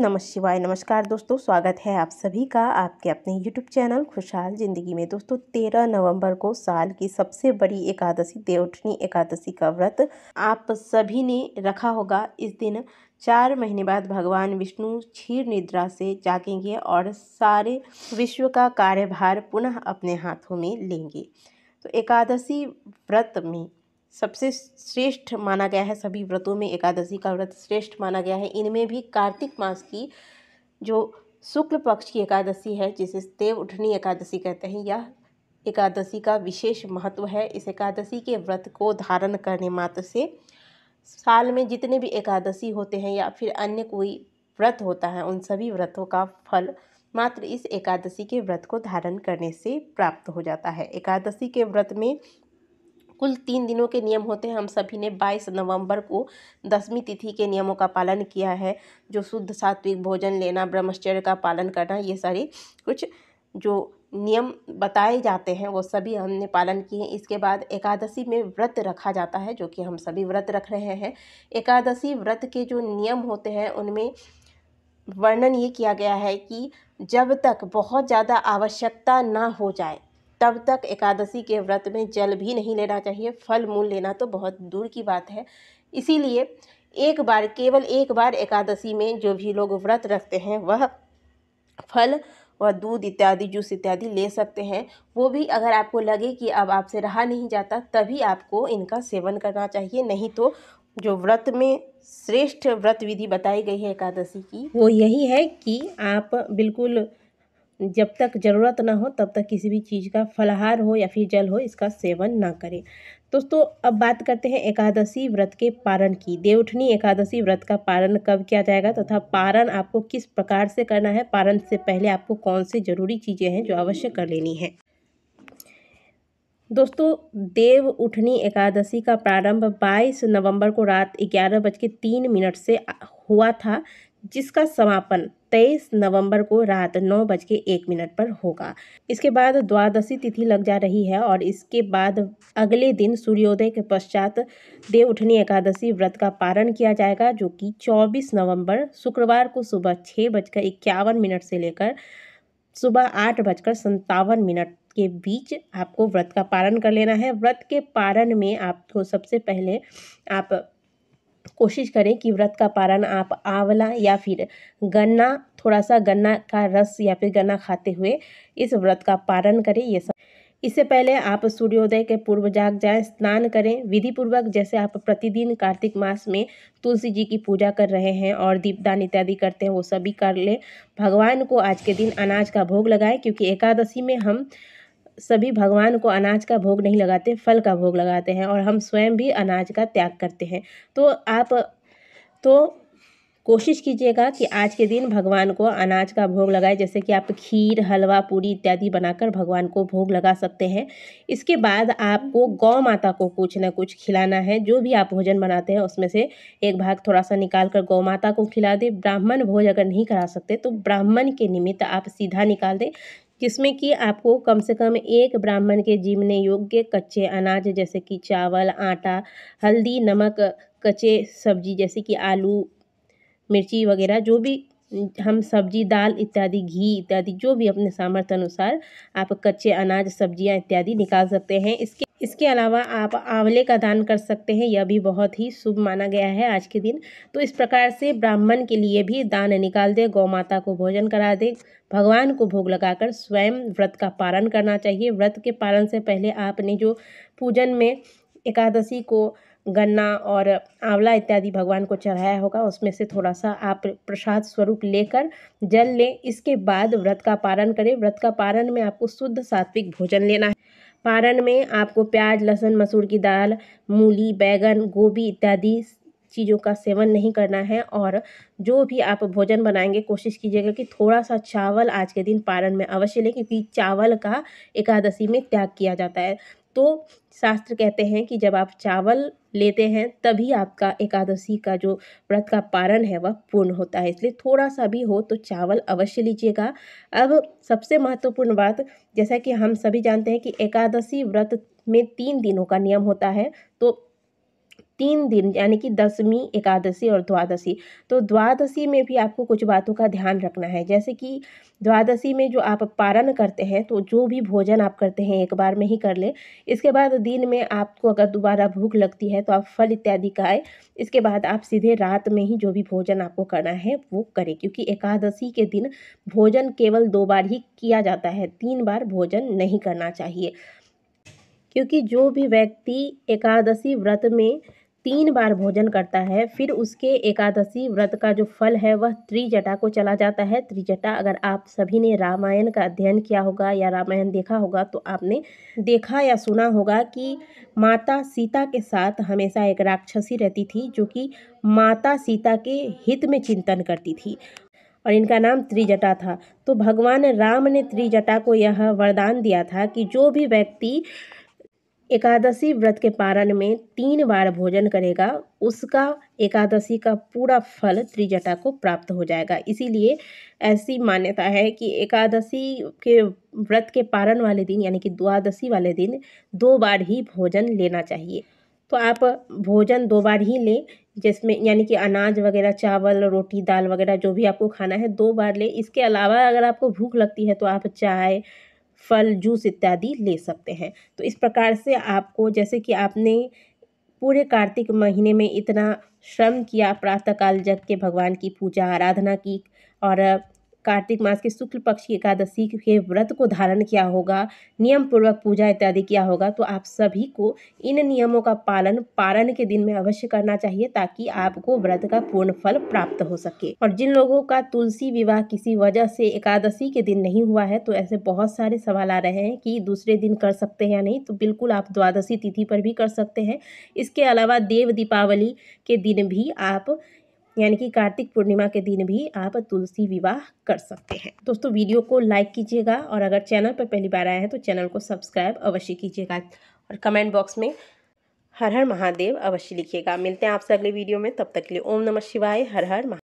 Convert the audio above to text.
नमः शिवाय। नमस्कार दोस्तों, स्वागत है आप सभी का आपके अपने YouTube चैनल खुशहाल ज़िंदगी में। दोस्तों 13 नवंबर को साल की सबसे बड़ी एकादशी देवउठनी एकादशी का व्रत आप सभी ने रखा होगा। इस दिन 4 महीने बाद भगवान विष्णु क्षीर निद्रा से जागेंगे और सारे विश्व का कार्यभार पुनः अपने हाथों में लेंगे। तो एकादशी व्रत में सबसे श्रेष्ठ माना गया है, सभी व्रतों में एकादशी का व्रत श्रेष्ठ माना गया है। इनमें भी कार्तिक मास की जो शुक्ल पक्ष की एकादशी है, जिसे देवउठनी एकादशी कहते हैं, यह एकादशी का विशेष महत्व है। इस एकादशी के व्रत को धारण करने मात्र से साल में जितने भी एकादशी होते हैं या फिर अन्य कोई व्रत होता है, उन सभी व्रतों का फल मात्र इस एकादशी के व्रत को धारण करने से प्राप्त हो जाता है। एकादशी के व्रत में कुल 3 दिनों के नियम होते हैं। हम सभी ने 22 नवंबर को 10वीं तिथि के नियमों का पालन किया है, जो शुद्ध सात्विक भोजन लेना, ब्रह्मचर्य का पालन करना, ये सारी कुछ जो नियम बताए जाते हैं वो सभी हमने पालन किए। इसके बाद एकादशी में व्रत रखा जाता है, जो कि हम सभी व्रत रख रहे हैं। एकादशी व्रत के जो नियम होते हैं उनमें वर्णन ये किया गया है कि जब तक बहुत ज़्यादा आवश्यकता ना हो जाए तब तक एकादशी के व्रत में जल भी नहीं लेना चाहिए। फल मूल लेना तो बहुत दूर की बात है। इसीलिए केवल एक बार एकादशी में जो भी लोग व्रत रखते हैं वह फल व दूध इत्यादि, जूस इत्यादि ले सकते हैं। वो भी अगर आपको लगे कि अब आपसे रहा नहीं जाता, तभी आपको इनका सेवन करना चाहिए। नहीं तो जो व्रत में श्रेष्ठ व्रत विधि बताई गई है एकादशी की, वो यही है कि आप बिल्कुल जब तक ज़रूरत ना हो तब तक किसी भी चीज़ का फलाहार हो या फिर जल हो, इसका सेवन ना करें। दोस्तों अब बात करते हैं एकादशी व्रत के पारण की। देवउठनी एकादशी व्रत का पारण कब किया जाएगा तथा पारण आपको किस प्रकार से करना है, पारण से पहले आपको कौन सी जरूरी चीज़ें हैं जो अवश्य कर लेनी है। दोस्तों देवउठनी एकादशी का प्रारंभ 22 नवंबर को रात 11:03 से हुआ था, जिसका समापन 23 नवंबर को रात 9:01 पर होगा। इसके बाद द्वादशी तिथि लग जा रही है और इसके बाद अगले दिन सूर्योदय के पश्चात देवउठनी एकादशी व्रत का पारण किया जाएगा, जो कि 24 नवंबर शुक्रवार को सुबह 6:51 से लेकर सुबह 8:57 के बीच आपको व्रत का पारण कर लेना है। व्रत के पारण में आपको सबसे पहले आप कोशिश करें कि व्रत का पारण आप आंवला या फिर गन्ना, थोड़ा सा गन्ना का रस या फिर गन्ना खाते हुए इस व्रत का पारण करें। ये सब इससे पहले आप सूर्योदय के पूर्व जाग जाएं, स्नान करें विधि पूर्वक। जैसे आप प्रतिदिन कार्तिक मास में तुलसी जी की पूजा कर रहे हैं और दीपदान इत्यादि करते हैं, वो सभी कर लें। भगवान को आज के दिन अनाज का भोग लगाएं, क्योंकि एकादशी में हम सभी भगवान को अनाज का भोग नहीं लगाते, फल का भोग लगाते हैं और हम स्वयं भी अनाज का त्याग करते हैं। तो आप कोशिश कीजिएगा कि आज के दिन भगवान को अनाज का भोग लगाए। जैसे कि आप खीर, हलवा, पूरी इत्यादि बनाकर भगवान को भोग लगा सकते हैं। इसके बाद आपको गौ माता को कुछ न कुछ खिलाना है। जो भी आप भोजन बनाते हैं उसमें से एक भाग थोड़ा सा निकाल कर गौ माता को खिला दें। ब्राह्मण भोज अगर नहीं करा सकते तो ब्राह्मण के निमित्त आप सीधा निकाल दें, जिसमें कि आपको कम से कम एक ब्राह्मण के जीवने योग्य कच्चे अनाज जैसे कि चावल, आटा, हल्दी, नमक, कच्चे सब्जी जैसे कि आलू, मिर्ची वगैरह, जो भी हम सब्जी, दाल इत्यादि, घी इत्यादि, जो भी अपने सामर्थ्य अनुसार आप कच्चे अनाज, सब्जियां इत्यादि निकाल सकते हैं। इसके अलावा आप आंवले का दान कर सकते हैं, यह भी बहुत ही शुभ माना गया है आज के दिन। तो इस प्रकार से ब्राह्मण के लिए भी दान निकाल दे, गौ माता को भोजन करा दे, भगवान को भोग लगाकर स्वयं व्रत का पारण करना चाहिए। व्रत के पारण से पहले आपने जो पूजन में एकादशी को गन्ना और आंवला इत्यादि भगवान को चढ़ाया होगा, उसमें से थोड़ा सा आप प्रसाद स्वरूप लेकर जल लें। इसके बाद व्रत का पारण करें। व्रत का पारण में आपको शुद्ध सात्विक भोजन लेना है। पारण में आपको प्याज, लहसुन, मसूर की दाल, मूली, बैगन, गोभी इत्यादि चीज़ों का सेवन नहीं करना है। और जो भी आप भोजन बनाएंगे कोशिश कीजिएगा कि थोड़ा सा चावल आज के दिन पारण में अवश्य लें, क्योंकि चावल का एकादशी में त्याग किया जाता है। तो शास्त्र कहते हैं कि जब आप चावल लेते हैं तभी आपका एकादशी का जो व्रत का पारण है वह पूर्ण होता है। इसलिए थोड़ा सा भी हो तो चावल अवश्य लीजिएगा। अब सबसे महत्वपूर्ण बात, जैसा कि हम सभी जानते हैं कि एकादशी व्रत में 3 दिनों का नियम होता है। तो 3 दिन यानी कि दशमी, एकादशी और द्वादशी। तो द्वादशी में भी आपको कुछ बातों का ध्यान रखना है, जैसे कि द्वादशी में जो आप पारण करते हैं, तो जो भी भोजन आप करते हैं एक बार में ही कर लें। इसके बाद दिन में आपको अगर दोबारा भूख लगती है तो आप फल इत्यादि खाएँ। इसके बाद आप सीधे रात में ही जो भी भोजन आपको करना है वो करें, क्योंकि एकादशी के दिन भोजन केवल 2 बार ही किया जाता है, 3 बार भोजन नहीं करना चाहिए। क्योंकि जो भी व्यक्ति एकादशी व्रत में 3 बार भोजन करता है, फिर उसके एकादशी व्रत का जो फल है वह त्रिजटा को चला जाता है। त्रिजटा, अगर आप सभी ने रामायण का अध्ययन किया होगा या रामायण देखा होगा तो आपने देखा या सुना होगा कि माता सीता के साथ हमेशा एक राक्षसी रहती थी, जो कि माता सीता के हित में चिंतन करती थी और इनका नाम त्रिजटा था। तो भगवान राम ने त्रिजटा को यह वरदान दिया था कि जो भी व्यक्ति एकादशी व्रत के पारण में 3 बार भोजन करेगा, उसका एकादशी का पूरा फल त्रिजटा को प्राप्त हो जाएगा। इसीलिए ऐसी मान्यता है कि एकादशी के व्रत के पारण वाले दिन यानी कि द्वादशी वाले दिन 2 बार ही भोजन लेना चाहिए। तो आप भोजन 2 बार ही लें, जिसमें यानी कि अनाज वगैरह, चावल, रोटी, दाल वगैरह जो भी आपको खाना है 2 बार लें। इसके अलावा अगर आपको भूख लगती है तो आप चाय, फल, जूस इत्यादि ले सकते हैं। तो इस प्रकार से आपको, जैसे कि आपने पूरे कार्तिक महीने में इतना श्रम किया, प्रातःकाल जग के भगवान की पूजा आराधना की और कार्तिक मास के शुक्ल पक्ष की एकादशी के व्रत को धारण किया होगा, नियम पूर्वक पूजा इत्यादि किया होगा, तो आप सभी को इन नियमों का पालन पारण के दिन में अवश्य करना चाहिए, ताकि आपको व्रत का पूर्ण फल प्राप्त हो सके। और जिन लोगों का तुलसी विवाह किसी वजह से एकादशी के दिन नहीं हुआ है, तो ऐसे बहुत सारे सवाल आ रहे हैं कि दूसरे दिन कर सकते हैं या नहीं, तो बिल्कुल आप द्वादशी तिथि पर भी कर सकते हैं। इसके अलावा देव दीपावली के दिन भी आप, यानी कि कार्तिक पूर्णिमा के दिन भी आप तुलसी विवाह कर सकते हैं। दोस्तों, वीडियो को लाइक कीजिएगा और अगर चैनल पर पहली बार आए हैं तो चैनल को सब्सक्राइब अवश्य कीजिएगा और कमेंट बॉक्स में हर हर महादेव अवश्य लिखिएगा। मिलते हैं आपसे अगले वीडियो में, तब तक के लिए ओम नमः शिवाय, हर हर महादेव।